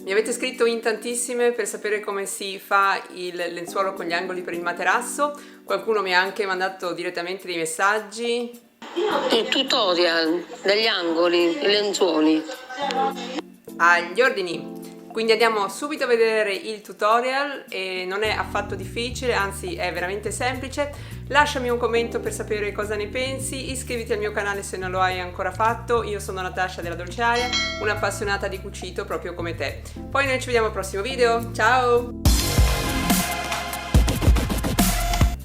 Mi avete scritto in tantissime per sapere come si fa il lenzuolo con gli angoli per il materasso, qualcuno mi ha anche mandato direttamente dei messaggi. Un tutorial degli angoli, i lenzuoli. Agli ordini! Quindi andiamo subito a vedere il tutorial e non è affatto difficile, anzi è veramente semplice. Lasciami un commento per sapere cosa ne pensi, iscriviti al mio canale se non lo hai ancora fatto. Io sono Natascia della Dolce Aria, un'appassionata di cucito proprio come te. Poi noi ci vediamo al prossimo video, ciao!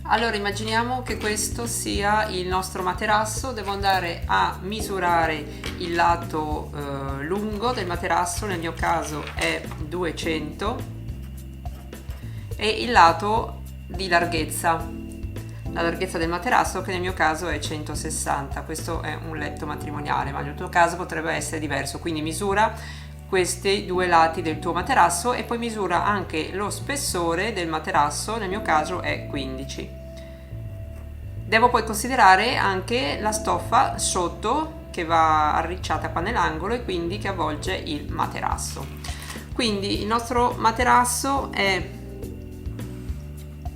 Allora immaginiamo che questo sia il nostro materasso, devo andare a misurare il lato lungo del materasso, nel mio caso è 200, e il lato di larghezza, la larghezza del materasso che nel mio caso è 160, questo è un letto matrimoniale ma nel tuo caso potrebbe essere diverso, quindi misura questi due lati del tuo materasso e poi misura anche lo spessore del materasso, nel mio caso è 15. Devo poi considerare anche la stoffa sotto che va arricciata qua nell'angolo e quindi che avvolge il materasso. Quindi il nostro materasso è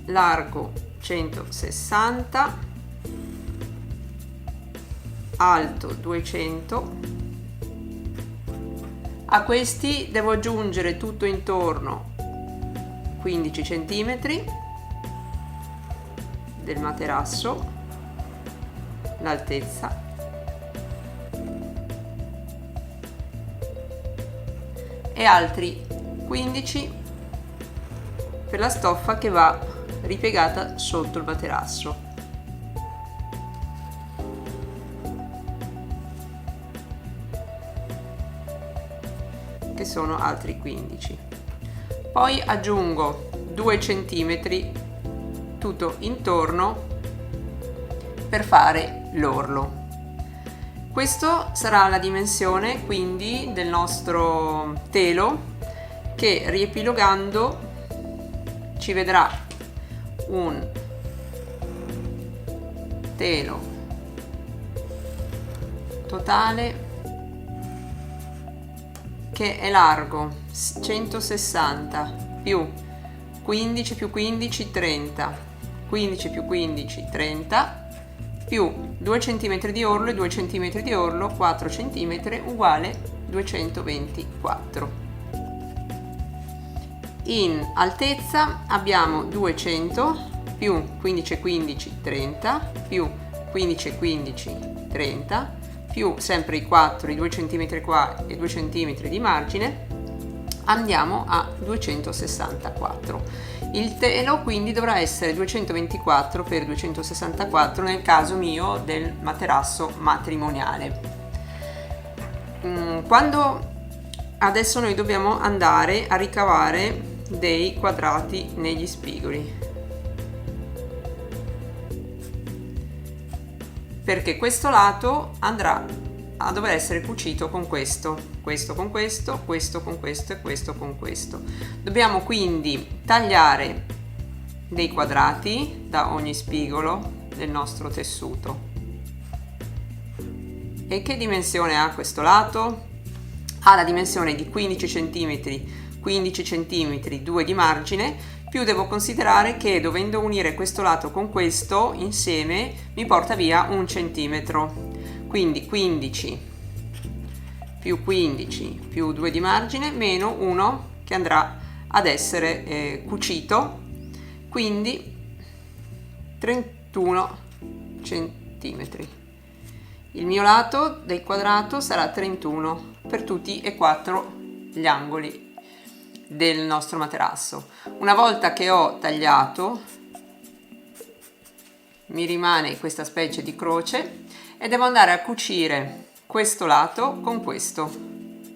largo 160, alto 200. A questi devo aggiungere tutto intorno 15 cm del materasso, l'altezza, e altri 15 per la stoffa che va ripiegata sotto il materasso. Che sono altri 15. Poi aggiungo 2 cm tutto intorno per fare l'orlo. Questo sarà la dimensione quindi del nostro telo che riepilogando ci vedrà un telo totale che è largo 160 più 15 più 15 30, 15 più 15 30, più 2 cm di orlo e 2 cm di orlo, 4 cm uguale 224. In altezza abbiamo 200 più 15 15 30 più 15 15 30 più sempre i 4, i 2 cm qua e 2 cm di margine, andiamo a 264. Il telo quindi dovrà essere 224 x 264 nel caso mio del materasso matrimoniale. Quando adesso noi dobbiamo andare a ricavare dei quadrati negli spigoli, perché questo lato andrà a dover essere cucito con questo con questo, questo con questo e questo con questo. Dobbiamo quindi tagliare dei quadrati da ogni spigolo del nostro tessuto. E che dimensione ha questo lato? Ha la dimensione di 15 cm, 15 cm, 2 di margine, più devo considerare che dovendo unire questo lato con questo insieme mi porta via 1 centimetro. Quindi 15 più 15 più 2 di margine meno 1 che andrà ad essere cucito, quindi 31 centimetri. Il mio lato del quadrato sarà 31 per tutti e 4 gli angoli del nostro materasso. Una volta che ho tagliato mi rimane questa specie di croce e devo andare a cucire questo lato con questo,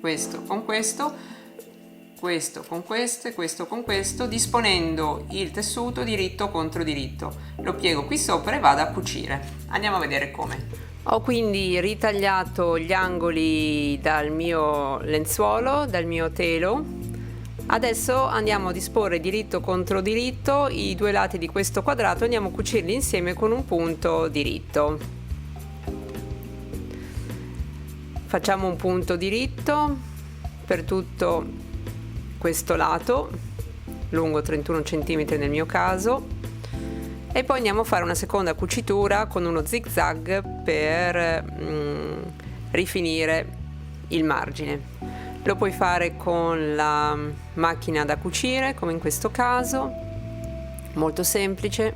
questo con questo, questo con questo e questo con questo, disponendo il tessuto diritto contro diritto. Lo piego qui sopra e vado a cucire. Andiamo a vedere come. Ho quindi ritagliato gli angoli dal mio lenzuolo, dal mio telo. Adesso andiamo a disporre diritto contro diritto i due lati di questo quadrato, andiamo a cucirli insieme con un punto diritto. Facciamo un punto diritto per tutto questo lato lungo 31 cm nel mio caso, e poi andiamo a fare una seconda cucitura con uno zig zag per rifinire il margine. Lo puoi fare con la macchina da cucire, come in questo caso, molto semplice.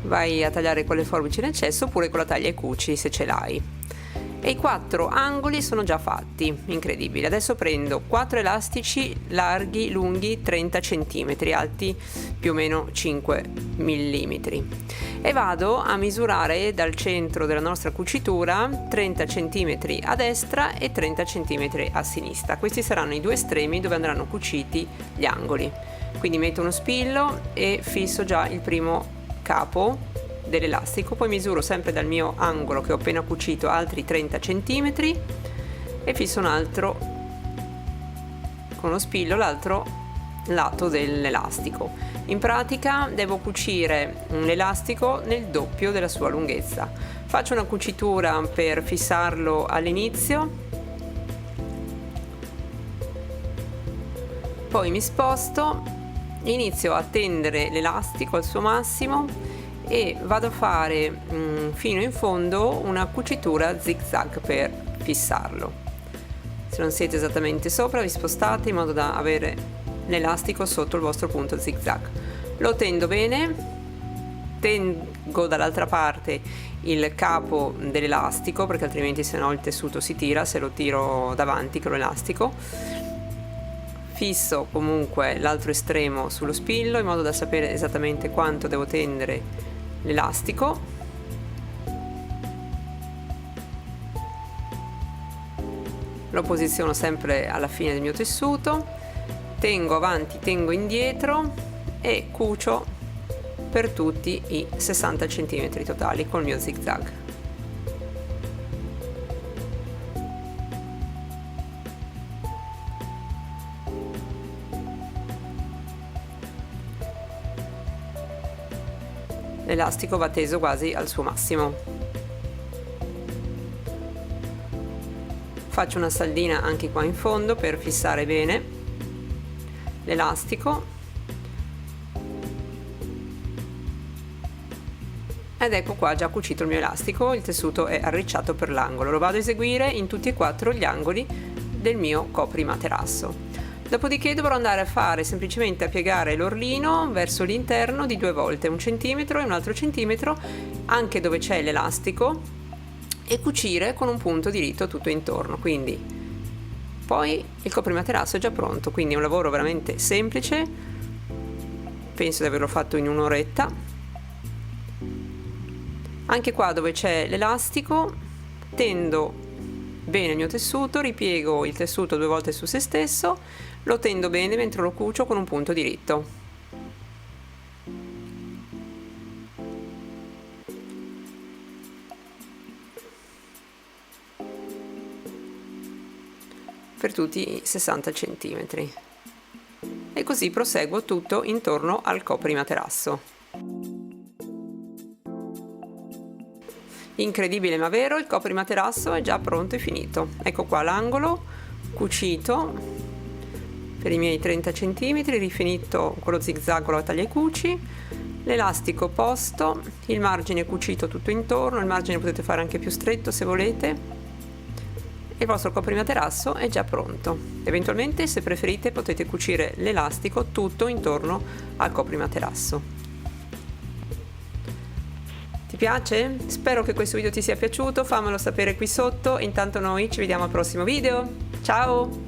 Vai a tagliare con le forbici in eccesso oppure con la taglia e cuci se ce l'hai. E i 4 angoli sono già fatti, incredibile. Adesso prendo 4 elastici larghi, lunghi 30 cm, alti più o meno 5 mm, e vado a misurare dal centro della nostra cucitura 30 cm a destra e 30 cm a sinistra. Questi saranno i due estremi dove andranno cuciti gli angoli. Quindi metto uno spillo e fisso già il primo capo dell'elastico, poi misuro sempre dal mio angolo che ho appena cucito altri 30 cm e fisso un altro con lo spillo l'altro lato dell'elastico. In pratica devo cucire l'elastico nel doppio della sua lunghezza. Faccio una cucitura per fissarlo all'inizio, poi mi sposto, inizio a tendere l'elastico al suo massimo e vado a fare fino in fondo una cucitura zig zag per fissarlo. Se non siete esattamente sopra, vi spostate in modo da avere l'elastico sotto il vostro punto zig zag. Lo tendo bene, tengo dall'altra parte il capo dell'elastico perché altrimenti se no il tessuto si tira se lo tiro davanti con l'elastico. Fisso comunque l'altro estremo sullo spillo in modo da sapere esattamente quanto devo tendere l'elastico. Lo posiziono sempre alla fine del mio tessuto, tengo avanti, tengo indietro e cucio per tutti i 60 cm totali col mio zig zag. L'elastico va teso quasi al suo massimo. Faccio una saldina anche qua in fondo per fissare bene l'elastico ed ecco qua già cucito il mio elastico, il tessuto è arricciato per l'angolo. Lo vado a eseguire in tutti e 4 gli angoli del mio coprimaterasso. Dopodiché dovrò andare a fare semplicemente a piegare l'orlino verso l'interno di 2 volte, 1 centimetro e un altro centimetro, anche dove c'è l'elastico, e cucire con un punto diritto tutto intorno. Quindi poi il coprimaterasso è già pronto, quindi è un lavoro veramente semplice, penso di averlo fatto in un'oretta. Anche qua dove c'è l'elastico tendo bene il mio tessuto, ripiego il tessuto 2 volte su se stesso, lo tendo bene mentre lo cucio con un punto diritto. Per tutti i 60 cm. E così proseguo tutto intorno al coprimaterasso. Incredibile ma vero, il coprimaterasso è già pronto e finito. Ecco qua l'angolo cucito per i miei 30 cm, rifinito con lo zig zag con la taglia e cuci, l'elastico posto, il margine cucito tutto intorno, il margine potete fare anche più stretto se volete, e il vostro coprimaterasso è già pronto. Eventualmente, se preferite, potete cucire l'elastico tutto intorno al coprimaterasso. Ti piace? Spero che questo video ti sia piaciuto, fammelo sapere qui sotto. Intanto noi ci vediamo al prossimo video. Ciao!